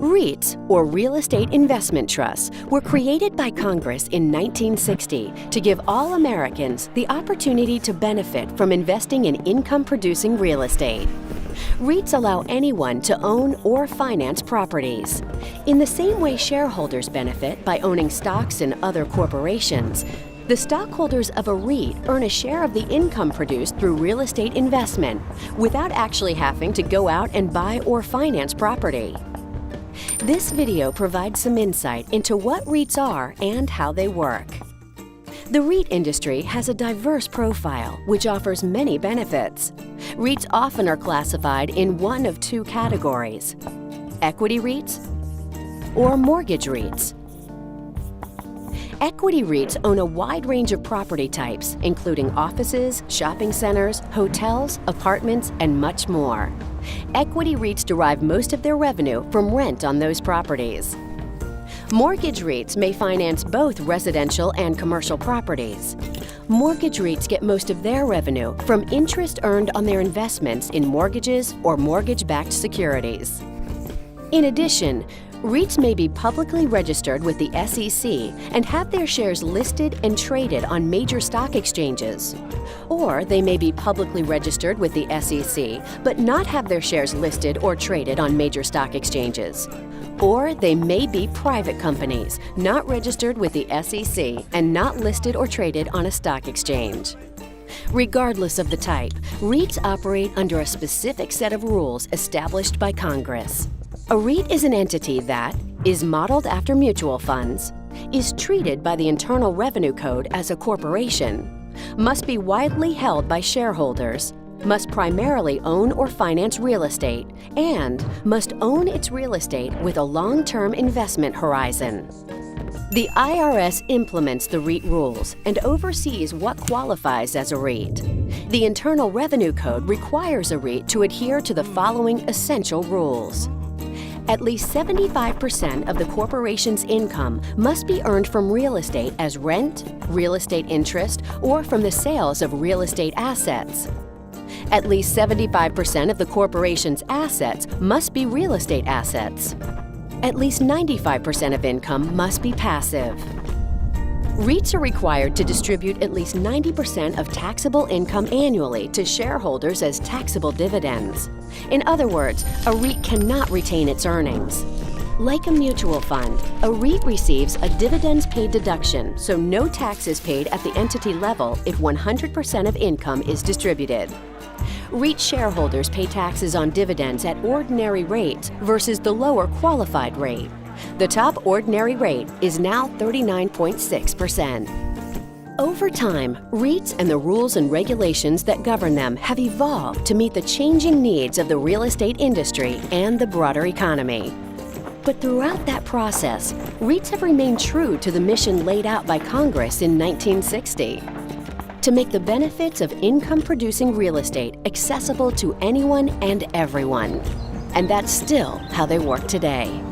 REITs, or Real Estate Investment Trusts, were created by Congress in 1960 to give all Americans the opportunity to benefit from investing in income-producing real estate. REITs allow anyone to own or finance properties. In the same way shareholders benefit by owning stocks in other corporations, the stockholders of a REIT earn a share of the income produced through real estate investment without actually having to go out and buy or finance property. This video provides some insight into what REITs are and how they work. The REIT industry has a diverse profile which offers many benefits. REITs often are classified in one of two categories: equity REITs or mortgage REITs. Equity REITs own a wide range of property types, including offices, shopping centers, hotels, apartments, and much more. Equity REITs derive most of their revenue from rent on those properties. Mortgage REITs may finance both residential and commercial properties. Mortgage REITs get most of their revenue from interest earned on their investments in mortgages or mortgage-backed securities. In addition, REITs may be publicly registered with the SEC and have their shares listed and traded on major stock exchanges. Or they may be publicly registered with the SEC but not have their shares listed or traded on major stock exchanges. Or they may be private companies, not registered with the SEC and not listed or traded on a stock exchange. Regardless of the type, REITs operate under a specific set of rules established by Congress. A REIT is an entity that is modeled after mutual funds, is treated by the Internal Revenue Code as a corporation, must be widely held by shareholders, must primarily own or finance real estate, and must own its real estate with a long-term investment horizon. The IRS implements the REIT rules and oversees what qualifies as a REIT. The Internal Revenue Code requires a REIT to adhere to the following essential rules. At least 75% of the corporation's income must be earned from real estate as rent, real estate interest, or from the sales of real estate assets. At least 75% of the corporation's assets must be real estate assets. At least 95% of income must be passive. REITs are required to distribute at least 90% of taxable income annually to shareholders as taxable dividends. In other words, a REIT cannot retain its earnings. Like a mutual fund, a REIT receives a dividends paid deduction, so no tax is paid at the entity level if 100% of income is distributed. REIT shareholders pay taxes on dividends at ordinary rates versus the lower qualified rate. The top ordinary rate is now 39.6%. Over time, REITs and the rules and regulations that govern them have evolved to meet the changing needs of the real estate industry and the broader economy. But throughout that process, REITs have remained true to the mission laid out by Congress in 1960. To make the benefits of income-producing real estate accessible to anyone and everyone. And that's still how they work today.